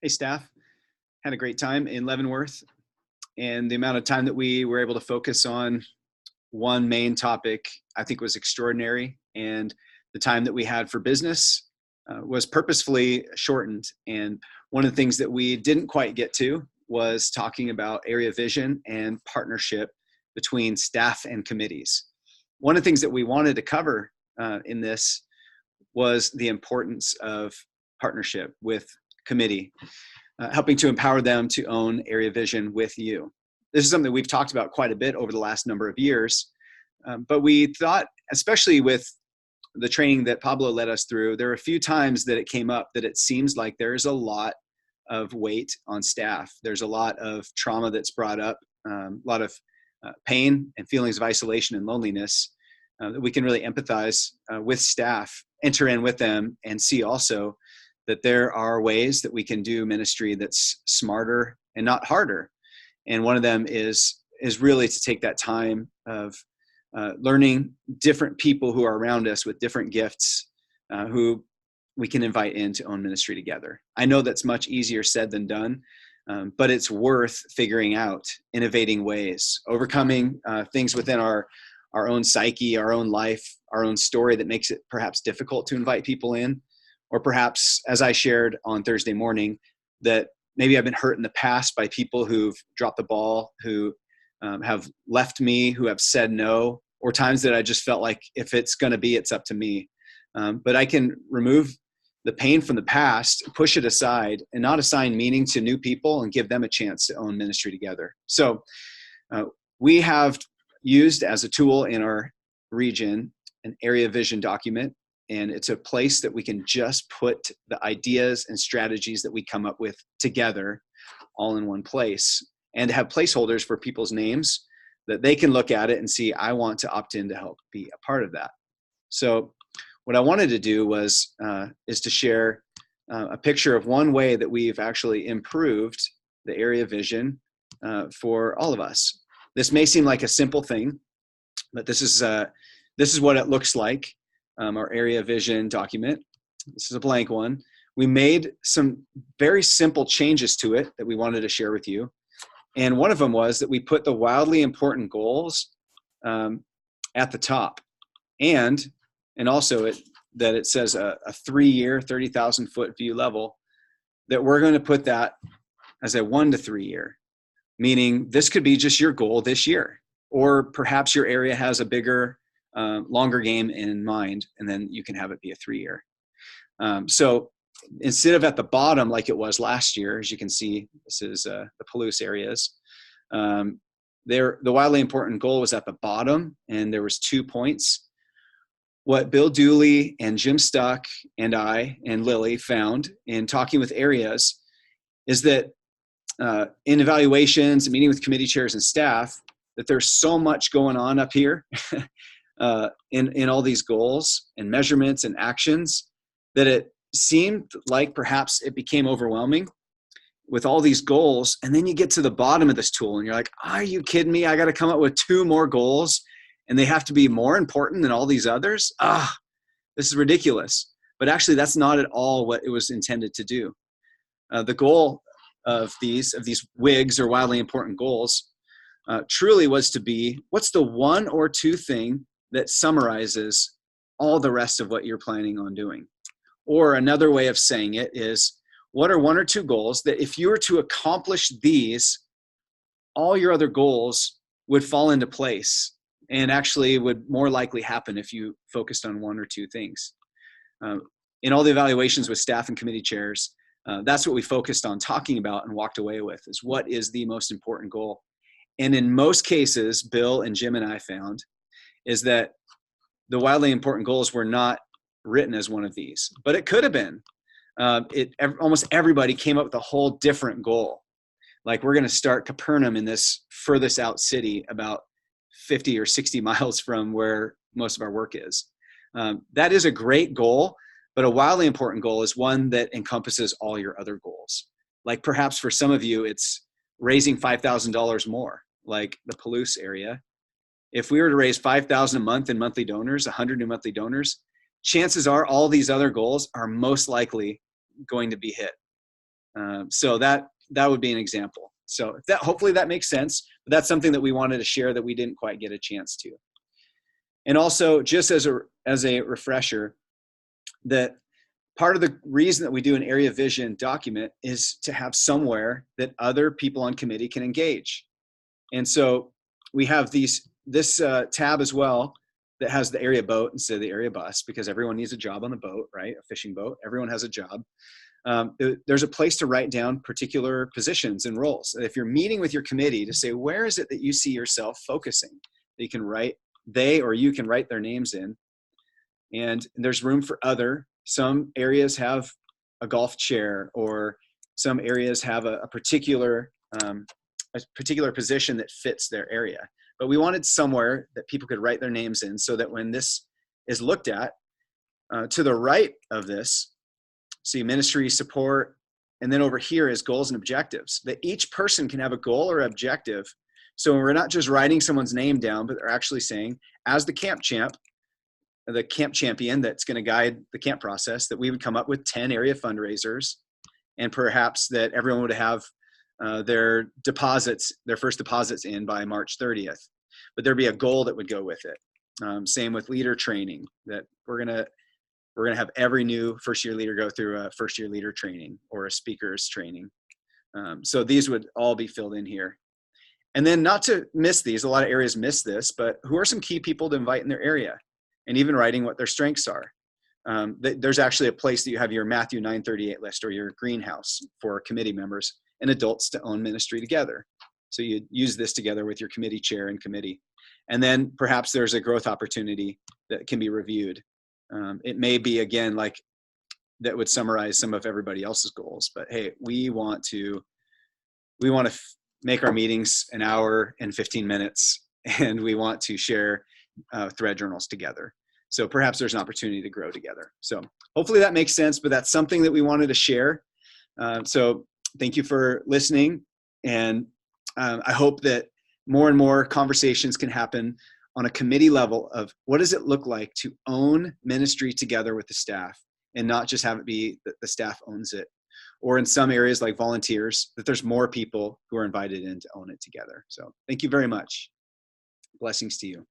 Hey, staff. Had a great time in Leavenworth, and the amount of time that we were able to focus on one main topic, I think, was extraordinary. And the time that we had for business was purposefully shortened. And one of the things that we didn't quite get to was talking about area vision and partnership between staff and committees. One of the things that we wanted to cover in this was the importance of partnership with committee, helping to empower them to own area vision with you. This is something we've talked about quite a bit over the last number of years, but we thought, especially with the training that Pablo led us through, there were a few times that it came up that it seems like there's a lot of weight on staff. There's a lot of trauma that's brought up, a lot of pain and feelings of isolation and loneliness that we can really empathize with staff, enter in with them, and see also that there are ways that we can do ministry that's smarter and not harder. And one of them is really to take that time of learning different people who are around us with different gifts who we can invite in to own ministry together. I know that's much easier said than done, but it's worth figuring out innovating ways, overcoming things within our own psyche, our own life, our own story that makes it perhaps difficult to invite people in. Or perhaps, as I shared on Thursday morning, that maybe I've been hurt in the past by people who've dropped the ball, who have left me, who have said no, or times that I just felt like if it's going to be, it's up to me. But I can remove the pain from the past, push it aside, and not assign meaning to new people and give them a chance to own ministry together. So we have used as a tool in our region an area vision document. And it's a place that we can just put the ideas and strategies that we come up with together all in one place, and have placeholders for people's names that they can look at it and see, I want to opt in to help be a part of that. So what I wanted to do was is to share a picture of one way that we've actually improved the area vision for all of us. This may seem like a simple thing, but this is what it looks like. Our area vision document. This is a blank one. We made some very simple changes to it that we wanted to share with you. And one of them was that we put the wildly important goals at the top. And also that it says a 3-year, 30,000 foot view level, that we're going to put that as a 1 to 3 year, meaning this could be just your goal this year, or perhaps your area has a bigger longer game in mind, and then you can have it be a 3-year. So instead of at the bottom like it was last year, as you can see, this is the Palouse areas. The wildly important goal was at the bottom, and there was 2 points. What Bill Dooley and Jim Stuck and I and Lily found in talking with areas is that in evaluations and meeting with committee chairs and staff, that there's so much going on up here in all these goals and measurements and actions, that it seemed like perhaps it became overwhelming with all these goals. And then you get to the bottom of this tool and you're like, are you kidding me? I got to come up with 2 more goals and they have to be more important than all these others. This is ridiculous. But actually that's not at all what it was intended to do. The goal of these WIGs, or wildly important goals, truly was to be, what's the 1 or 2 thing that summarizes all the rest of what you're planning on doing? Or another way of saying it is, what are 1 or 2 goals that if you were to accomplish these, all your other goals would fall into place and actually would more likely happen if you focused on 1 or 2 things. In all the evaluations with staff and committee chairs, that's what we focused on talking about and walked away with, is what is the most important goal. And in most cases, Bill and Jim and I found, is that the wildly important goals were not written as one of these, but it could have been. Almost everybody came up with a whole different goal. Like, we're going to start Capernaum in this furthest out city about 50 or 60 miles from where most of our work is. That is a great goal, but a wildly important goal is one that encompasses all your other goals. Like perhaps for some of you, it's raising $5,000 more, like the Palouse area. If we were to raise $5,000 a month in monthly donors, 100 new monthly donors, chances are all these other goals are most likely going to be hit. So that would be an example. So hopefully that makes sense. But that's something that we wanted to share that we didn't quite get a chance to. And also, just as a refresher, that part of the reason that we do an area vision document is to have somewhere that other people on committee can engage. And so we have this tab as well that has the area boat instead of the area bus, because everyone needs a job on the boat, right? A fishing boat, everyone has a job. There's a place to write down particular positions and roles. If you're meeting with your committee to say, where is it that you see yourself focusing? You can write, you can write their names in. And there's room for other. Some areas have a golf chair, or some areas have a particular position that fits their area. But we wanted somewhere that people could write their names in, so that when this is looked at, to the right of this, see ministry, support, and then over here is goals and objectives, that each person can have a goal or objective. So we're not just writing someone's name down, but they're actually saying, as the camp champion that's going to guide the camp process, that we would come up with 10 area fundraisers, and perhaps that everyone would have their first deposits in by March 30th. But there'd be a goal that would go with it. Same with leader training, that we're going to have every new first-year leader go through a first-year leader training or a speaker's training. So these would all be filled in here. And then, not to miss these, a lot of areas miss this, but who are some key people to invite in their area? And even writing what their strengths are. There's actually a place that you have your Matthew 9:38 list, or your greenhouse, for committee members and adults to own ministry together. So you use this together with your committee chair and committee. And then perhaps there's a growth opportunity that can be reviewed. It may be, again, like that would summarize some of everybody else's goals, but hey, we want to make our meetings an hour and 15 minutes, and we want to share thread journals together. So perhaps there's an opportunity to grow together. So hopefully that makes sense, but that's something that we wanted to share. So thank you for listening. And I hope that more and more conversations can happen on a committee level of what does it look like to own ministry together with the staff, and not just have it be that the staff owns it, or in some areas like volunteers, that there's more people who are invited in to own it together. So thank you very much. Blessings to you.